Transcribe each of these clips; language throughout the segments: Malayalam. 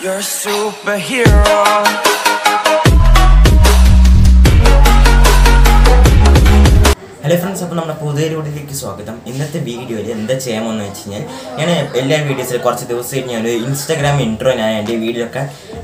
You're a superhero. Hello friends, അപ്പോൾ നമ്മുടെ പുതിയ വീഡിയോയിലേക്ക് സ്വാഗതം. ഇന്നത്തെ വീഡിയോയിൽ എന്താ ചെയ്യാമെന്ന് വെച്ച് കഴിഞ്ഞാൽ ഞാൻ എല്ലാ വീഡിയോസിലും കുറച്ച് ദിവസമായിട്ട് ഞാൻ ഇൻസ്റ്റാഗ്രാം ഇൻട്രോ ഞാൻ എൻ്റെ വീഡിയോയിലൊക്കെ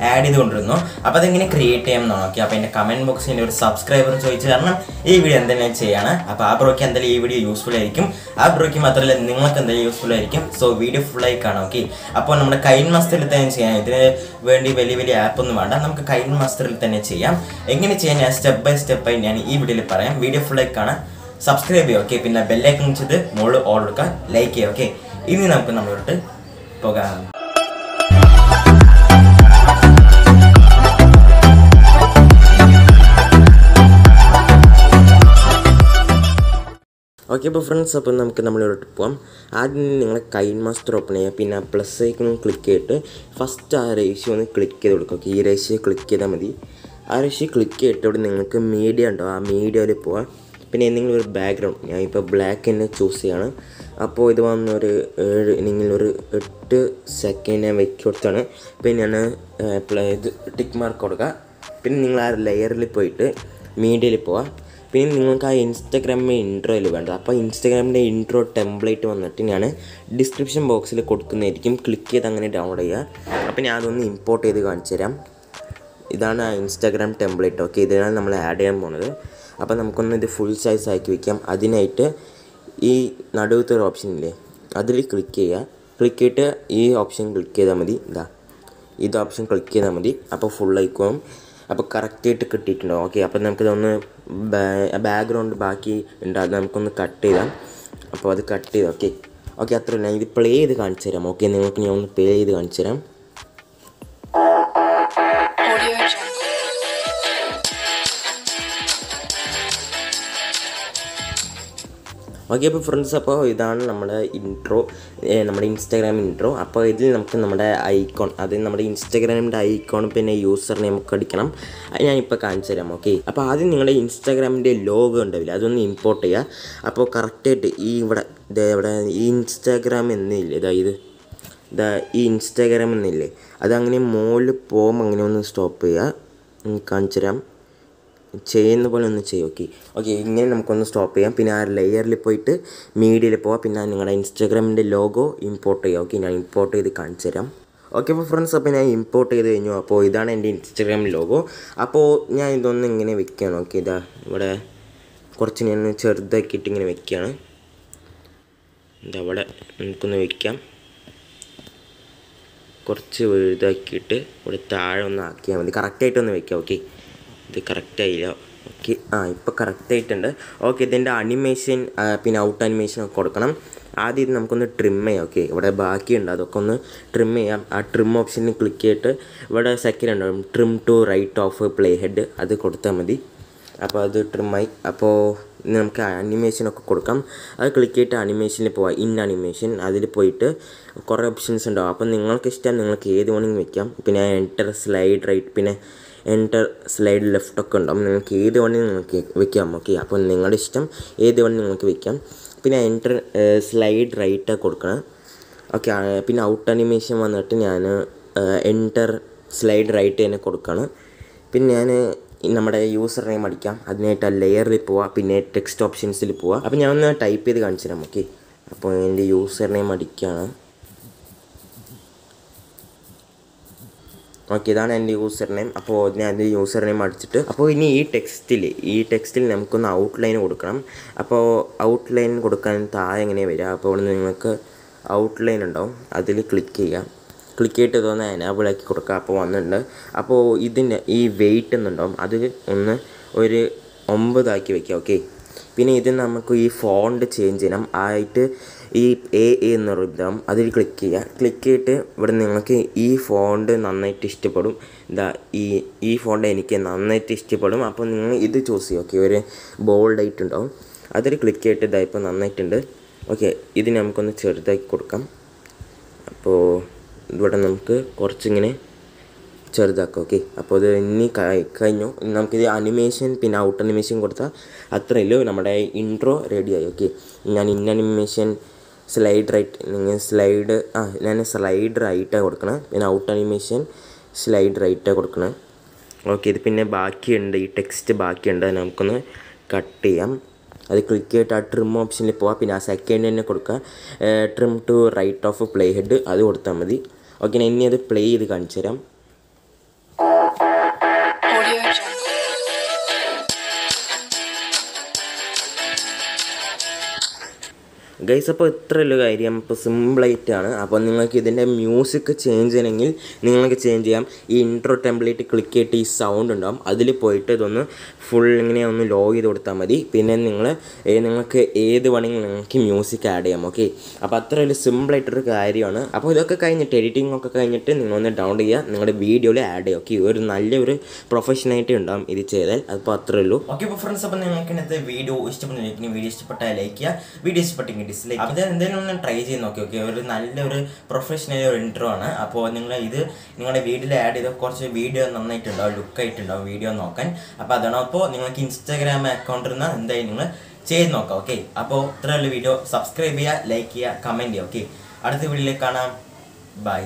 ആഡ് ചെയ്തുകൊണ്ടിരുന്നു. അപ്പോൾ അതെങ്ങനെ ക്രിയേറ്റ് ചെയ്യാമെന്ന് നോക്കി. അപ്പോൾ എൻ്റെ കമൻറ്റ് ബോക്സിൽ എൻ്റെ ഒരു സബ്സ്ക്രൈബർ ചോദിച്ചു കാരണം ഈ വീഡിയോ എന്തെങ്കിലും ചെയ്യാണ്. അപ്പോൾ ആ ബ്രോയ്ക്ക് എന്തായാലും ഈ വീഡിയോ യൂസ്ഫുൾ ആയിരിക്കും. ആ ബ്രോയ്ക്ക് മാത്രമല്ല നിങ്ങൾക്ക് എന്തായാലും യൂസ്ഫുൾ ആയിരിക്കും. സോ വീഡിയോ ഫുള്ളായി കാണാം. ഓക്കെ, അപ്പോൾ നമ്മുടെ കൈൻമാസ്റ്ററിൽ തന്നെ ചെയ്യാം. ഇതിന് വേണ്ടി വലിയ ആപ്പൊന്നും വേണ്ട, നമുക്ക് കൈൻമാസ്റ്ററിൽ തന്നെ ചെയ്യാം. എങ്ങനെ ചെയ്യാൻ ഞാൻ സ്റ്റെപ്പ് ബൈ സ്റ്റെപ്പായി ഞാൻ ഈ വീഡിയോയിൽ പറയാം. വീഡിയോ ഫുള്ളായി കാണാം, സബ്സ്ക്രൈബ് ചെയ്യുക. ഓക്കെ, പിന്നെ ബെല്ലൈക്കൺ വെച്ചിട്ട് മുകളിൽ ഓൾ എടുക്കുക, ലൈക്ക് ചെയ്യുക. ഓക്കെ, ഇനി നമുക്ക് നമ്മളോട്ട് പോകാം. ഓക്കെ, അപ്പോൾ ഫ്രണ്ട്സ്, അപ്പോൾ നമുക്ക് നമ്മളിലോട്ട് പോകാം. ആദ്യം നിങ്ങൾ കൈൻമാസ്റ്റർ ഓപ്പൺ ചെയ്യുക, പിന്നെ പ്ലസ് ഐക്കൺ ക്ലിക്ക് ചെയ്തിട്ട് ഫസ്റ്റ് ആ റേഷ്യോ ഒന്ന് ക്ലിക്ക് ചെയ്ത് കൊടുക്കുക. ഓക്കെ, ഈ റേഷ്യോ ക്ലിക്ക് ചെയ്താൽ മതി. ആ റേഷ്യോ ക്ലിക്ക് ചെയ്തിട്ട് ഇവിടെ നിങ്ങൾക്ക് മീഡിയ ഉണ്ടോ, ആ മീഡിയയിൽ പോവാം. പിന്നെ എന്തെങ്കിലും ഒരു ബാക്ക്ഗ്രൗണ്ട്, ഞാൻ ഇപ്പോൾ ബ്ലാക്ക് തന്നെ ചൂസ് ചെയ്യാണ്. അപ്പോൾ ഇത് വന്നൊരു 8 സെക്കൻഡ് ഞാൻ വെച്ച് കൊടുത്താണ്. പിന്നെ ഞാൻ ഇത് ടിക്ക് മാർക്ക് കൊടുക്കുക. പിന്നെ നിങ്ങൾ ആ ലെയറിൽ പോയിട്ട് മീഡിയയിൽ പോവാം. പിന്നെ നിങ്ങൾക്ക് ആ ഇൻസ്റ്റാഗ്രാമിൻ്റെ ഇൻട്രോയിൽ വേണ്ടത്. അപ്പോൾ ഇൻസ്റ്റാഗ്രാമിൻ്റെ ഇൻട്രോ ടെംപ്ലേറ്റ് വന്നിട്ട് ഞാൻ ഡിസ്ക്രിപ്ഷൻ ബോക്സിൽ കൊടുക്കുന്നതായിരിക്കും. ക്ലിക്ക് ചെയ്ത് അങ്ങനെ ഡൗൺലോഡ് ചെയ്യുക. അപ്പോൾ ഞാൻ അതൊന്ന് ഇമ്പോർട്ട് ചെയ്ത് കാണിച്ചു തരാം. ഇതാണ് ആ ഇൻസ്റ്റാഗ്രാം ടെംപ്ലേറ്റ്. ഓക്കെ, ഇതിനാണ് നമ്മൾ ആഡ് ചെയ്യാൻ പോകുന്നത്. അപ്പോൾ നമുക്കൊന്ന് ഇത് ഫുൾ സൈസ് ആക്കി വയ്ക്കാം. അതിനായിട്ട് ഈ നടുവത്തെ ഒരു ഓപ്ഷൻ ഇല്ലേ, അതിൽ ക്ലിക്ക് ചെയ്യുക. ക്ലിക്ക് ചെയ്തിട്ട് ഈ ഓപ്ഷൻ ക്ലിക്ക് ചെയ്താൽ മതി. ഇത് ഓപ്ഷൻ ക്ലിക്ക് ചെയ്താൽ മതി. അപ്പോൾ ഫുൾ ആയിക്കോളും. അപ്പോൾ കറക്റ്റായിട്ട് കിട്ടിയിട്ടുണ്ടാവും. ഓക്കെ, അപ്പോൾ നമുക്കിതൊന്ന് ബാക്ക്ഗ്രൗണ്ട് ബാക്കി ഉണ്ട്, അത് നമുക്കൊന്ന് കട്ട് ചെയ്താം. അപ്പോൾ അത് കട്ട് ചെയ്ത് ഓക്കെ അത്ര ഞാൻ ഇത് പ്ലേ ചെയ്ത് കാണിച്ചു തരാം. ഓക്കെ, നിങ്ങൾക്ക് ഞാൻ ഒന്ന് പ്ലേ ചെയ്ത് കാണിച്ചു തരാം. ഓക്കെ, അപ്പോൾ ഫ്രണ്ട്സ്, അപ്പോൾ ഇതാണ് നമ്മുടെ ഇൻട്രോ, നമ്മുടെ ഇൻസ്റ്റാഗ്രാം ഇൻട്രോ. അപ്പോൾ ഇതിൽ നമുക്ക് നമ്മുടെ ഐക്കോൺ, അത് നമ്മുടെ ഇൻസ്റ്റാഗ്രാമിൻ്റെ ഐക്കോൺ പിന്നെ യൂസർ നെയിം ഒക്കെ അടിക്കണം. അത് ഞാനിപ്പോൾ കാണിച്ചു തരാം. ഓക്കെ, അപ്പോൾ ആദ്യം നിങ്ങളുടെ ഇൻസ്റ്റാഗ്രാമിൻ്റെ ലോഗോ ഉണ്ടാവില്ല, അതൊന്ന് ഇമ്പോർട്ട് ചെയ്യുക. അപ്പോൾ കറക്റ്റായിട്ട് ഈ ഇവിടെ ഈ ഇൻസ്റ്റാഗ്രാം എന്നില്ലേ, ഈ ഇൻസ്റ്റാഗ്രാം എന്നില്ലേ, അതങ്ങനെ മുകളിൽ പോകുമ്പോൾ അങ്ങനെ ഒന്ന് സ്റ്റോപ്പ് ചെയ്യുക. കാണിച്ചു തരാം, ചെയ്യുന്ന പോലെ ഒന്ന് ചെയ്യും. ഓക്കെ, ഇങ്ങനെ നമുക്കൊന്ന് സ്റ്റോപ്പ് ചെയ്യാം. പിന്നെ ആ ലെയറിൽ പോയിട്ട് മീഡിയയിൽ പോവാം. പിന്നെ നിങ്ങളുടെ ഇൻസ്റ്റാഗ്രാമിൻ്റെ ലോഗോ ഇമ്പോർട്ട് ചെയ്യുക. ഓക്കെ, ഞാൻ ഇമ്പോർട്ട് ചെയ്ത് കാണിച്ചു തരാം. ഓക്കെ, അപ്പോൾ ഫ്രണ്ട്സ്, അപ്പോൾ ഞാൻ ഇമ്പോർട്ട് ചെയ്ത് കഴിഞ്ഞു. അപ്പോൾ ഇതാണ് എൻ്റെ ഇൻസ്റ്റാഗ്രാം ലോഗോ. അപ്പോൾ ഞാൻ ഇതൊന്ന് ഇങ്ങനെ വെക്കുകയാണ്. ഓക്കെ, ഇവിടെ കുറച്ച് ഞാൻ ചെറുതാക്കിയിട്ട് ഇങ്ങനെ വെക്കുകയാണ്. ഇവിടെ നമുക്കൊന്ന് വയ്ക്കാം. കുറച്ച് വലുതാക്കിയിട്ട് ഇവിടെ താഴെ ഒന്ന് ആക്കിയാൽ മതി. കറക്റ്റായിട്ടൊന്ന് വയ്ക്കാം. ഓക്കെ, ഇത് കറക്റ്റായില്ല. ഓക്കെ, ഇപ്പോൾ കറക്റ്റായിട്ടുണ്ട്. ഓക്കെ, ഇതിൻ്റെ അനിമേഷൻ പിന്നെ ഔട്ട് അനിമേഷൻ ഒക്കെ കൊടുക്കണം. ആദ്യം ഇത് നമുക്കൊന്ന് ട്രിം ചെയ്യാം. ഓക്കെ, ഇവിടെ ബാക്കിയുണ്ട്, അതൊക്കെ ഒന്ന് ട്രിം ചെയ്യാം. ആ ട്രിം ഓപ്ഷനിൽ ക്ലിക്ക് ചെയ്തിട്ട് ഇവിടെ സെക്കൻഡ് ഉണ്ടാവും, trim to right of play head, അത് കൊടുത്താൽ മതി. അപ്പോൾ അത് ട്രിമ്മായി. അപ്പോൾ നമുക്ക് അനിമേഷനൊക്കെ കൊടുക്കാം. അത് ക്ലിക്ക് ചെയ്തിട്ട് അനിമേഷനിൽ പോവാം. ഇൻ അനിമേഷൻ അതിൽ പോയിട്ട് കുറേ ഓപ്ഷൻസ് ഉണ്ടാവും. അപ്പോൾ നിങ്ങൾക്ക് ഇഷ്ടം നിങ്ങൾക്ക് ഏത് വേണമെങ്കിലും വെക്കാം. പിന്നെ എൻറ്റർ സ്ലൈഡ് റൈറ്റ് പിന്നെ എൻറ്റർ സ്ലൈഡ് ലെഫ്റ്റ് ഒക്കെ ഉണ്ടാവും. നിങ്ങൾക്ക് ഏത് വേണമെങ്കിലും നിങ്ങൾക്ക് വെക്കാം. ഓക്കെ, അപ്പോൾ നിങ്ങളുടെ ഇഷ്ടം ഏത് വേണമെങ്കിലും നിങ്ങൾക്ക് വെക്കാം. പിന്നെ എൻറ്റർ സ്ലൈഡ് റൈറ്റ് കൊടുക്കണം. ഓക്കെ, പിന്നെ ഔട്ട് അനിമേഷൻ വന്നിട്ട് ഞാൻ എൻറ്റർ സ്ലൈഡ് റൈറ്റ് തന്നെ കൊടുക്കണം. പിന്നെ ഞാൻ നമ്മുടെ യൂസർ നെയിം അടിക്കാം. അതിനായിട്ട് ആ ലെയറിൽ പോവാം. പിന്നെ ടെക്സ്റ്റ് ഓപ്ഷൻസിൽ പോവാം. അപ്പോൾ ഞാൻ ഒന്ന് ടൈപ്പ് ചെയ്ത് കാണിച്ചു തരാം. ഓക്കെ, അപ്പോൾ എൻ്റെ യൂസർ നെയിം അടിക്കുകയാണ്. ഓക്കെ, ഇതാണ് എൻ്റെ യൂസർ നെയിം. അപ്പോൾ ഞാൻ എൻ്റെ യൂസർ നെയിം അടിച്ചിട്ട് അപ്പോൾ ഇനി ഈ ടെക്സ്റ്റിൽ നമുക്കൊന്ന് ഔട്ട്ലൈൻ കൊടുക്കണം. അപ്പോൾ ഔട്ട്ലൈൻ കൊടുക്കാൻ താഴെ എങ്ങനെ വരിക, അപ്പോൾ ഇവിടെ നിന്ന് നിങ്ങൾക്ക് ഔട്ട്ലൈൻ ഉണ്ടാവും, അതിൽ ക്ലിക്ക് ചെയ്യാം. ക്ലിക്ക് ചെയ്തിട്ട് ഇതൊന്ന് എനാബിൾ ആക്കി കൊടുക്കുക. അപ്പോൾ വന്നിട്ടുണ്ട്. അപ്പോൾ ഇതിൻ്റെ ഈ വെയിറ്റ് എന്നുണ്ടാവും, അത് ഒരു 9 ആക്കി വയ്ക്കുക. ഓക്കെ, പിന്നെ ഇത് നമുക്ക് ഈ ഫോണ്ട് ചേഞ്ച് ചെയ്യണം. ആയിട്ട് ഈ എന്നൊരു ഇതാവും, അതിൽ ക്ലിക്ക് ചെയ്യുക. ക്ലിക്ക് ചെയ്തിട്ട് ഇവിടെ നിങ്ങൾക്ക് ഈ ഫോണ്ട് നന്നായിട്ട് ഇഷ്ടപ്പെടും. ഈ ഫോണ്ട് എനിക്ക് നന്നായിട്ട് ഇഷ്ടപ്പെടും. അപ്പോൾ നിങ്ങൾ ഇത് ചൂസ് ചെയ്യുക. ഓക്കെ, ഒരു ബോൾഡായിട്ട് ഉണ്ടാവും, അതിൽ ക്ലിക്ക് ചെയ്തിട്ട് ഇപ്പോൾ നന്നായിട്ടുണ്ട്. ഓക്കെ, ഇത് നമുക്കൊന്ന് ചെറുതാക്കി കൊടുക്കാം. അപ്പോൾ ഇവിടെ നമുക്ക് കുറച്ചിങ്ങനെ ചെറുതാക്കാം. ഓക്കെ, അപ്പോൾ ഇത് ഇനി കഴിഞ്ഞു. നമുക്കിത് അനിമേഷൻ പിന്നെ ഔട്ട് അനിമേഷൻ കൊടുത്താൽ അത്രയല്ലോ നമ്മുടെ ഇൻട്രോ റെഡിയായി. ഓക്കെ, ഞാൻ ഇൻ അനിമേഷൻ സ്ലൈഡ് റൈറ്റ് നിങ്ങൾ ഞാൻ സ്ലൈഡ് റൈറ്റാണ് കൊടുക്കണം. പിന്നെ ഔട്ട് അനിമേഷൻ സ്ലൈഡ് റൈറ്റാണ് കൊടുക്കണം. ഓക്കെ, ഇത് പിന്നെ ബാക്കിയുണ്ട്, ഈ ടെക്സ്റ്റ് ബാക്കിയുണ്ട്, അത് നമുക്കൊന്ന് കട്ട് ചെയ്യാം. അത് ക്ലിക്ക് ചെയ്തിട്ട് ആ ട്രിം ഓപ്ഷനിൽ പോവാം. പിന്നെ ആ സെക്കൻഡ് തന്നെ കൊടുക്കുക, trim to right of play head, അത് കൊടുത്താൽ മതി. ഓക്കെ, ഇനി അത് പ്ലേ ചെയ്ത് കാണിച്ചു തരാം. ഗൈസ്, അപ്പോൾ ഇത്രയുള്ള കാര്യം, ഇപ്പോൾ സിമ്പിളായിട്ടാണ്. അപ്പോൾ നിങ്ങൾക്ക് ഇതിൻ്റെ മ്യൂസിക് ചേഞ്ച് ചെയ്യണമെങ്കിൽ നിങ്ങൾക്ക് ചേഞ്ച് ചെയ്യാം. ഈ ഇൻട്രോ ടെംപ്ലേറ്റ് ക്ലിക്ക് ചെയ്തിട്ട് ഈ സൗണ്ട് ഉണ്ടാകും, അതിൽ പോയിട്ട് ഇതൊന്ന് ഫുൾ ഇങ്ങനെ ഒന്ന് ലോ ചെയ്ത് കൊടുത്താൽ മതി. പിന്നെ നിങ്ങൾക്ക് ഏത് വേണമെങ്കിലും നിങ്ങൾക്ക് മ്യൂസിക് ആഡ് ചെയ്യാം. ഓക്കെ, അപ്പോൾ അത്ര ഒരു സിമ്പിളായിട്ടൊരു കാര്യമാണ്. അപ്പോൾ ഇതൊക്കെ കഴിഞ്ഞിട്ട് എഡിറ്റിംഗ് ഒക്കെ കഴിഞ്ഞിട്ട് നിങ്ങളൊന്ന് ഡൗൺലോഡ് ചെയ്യുക, നിങ്ങളുടെ വീഡിയോയിൽ ആഡ് ചെയ്യുക. ഓക്കെ, ഒരു നല്ലൊരു പ്രൊഫഷനായിട്ട് ഉണ്ടാകും ഇത് ചെയ്താൽ. അപ്പോൾ അത്രേ ഉള്ളൂ. ഓക്കെ, അപ്പോൾ ഫ്രണ്ട്സ്, അപ്പോൾ നിങ്ങൾക്ക് ഇന്നത്തെ വീഡിയോ ഇഷ്ടപ്പെടുന്ന വീഡിയോ ഇഷ്ടപ്പെട്ടാൽ ലൈക്ക് ചെയ്യുക, വീഡിയോ ഇഷ്ടപ്പെട്ടെങ്കിൽ ഡിസ്ലൈക്ക്. അപ്പോൾ എന്തെങ്കിലും ഒന്ന് ട്രൈ ചെയ്ത് നോക്കി. ഓക്കെ, ഒരു നല്ലൊരു പ്രൊഫഷണൽ ഒരു ഇൻട്രോ ആണ്. അപ്പോൾ നിങ്ങളുടെ വീഡിയോയിൽ ആഡ് ചെയ്ത കുറച്ച് വീഡിയോ നന്നായിട്ടുണ്ടാവും, ലുക്കായിട്ടുണ്ടാവും വീഡിയോ നോക്കാൻ. അപ്പോൾ അതാണ്. അപ്പോൾ നിങ്ങൾക്ക് ഇൻസ്റ്റാഗ്രാം അക്കൗണ്ടിൽ നിന്ന് എന്തായാലും നിങ്ങൾ ചെയ്ത് നോക്കാം. ഓക്കെ, അപ്പോൾ ഇത്രയുള്ള വീഡിയോ സബ്സ്ക്രൈബ് ചെയ്യുക, ലൈക്ക് ചെയ്യുക, കമൻറ്റ് ചെയ്യുക. ഓക്കെ, അടുത്ത വീഡിയോയിലേക്ക് കാണാം. ബൈ.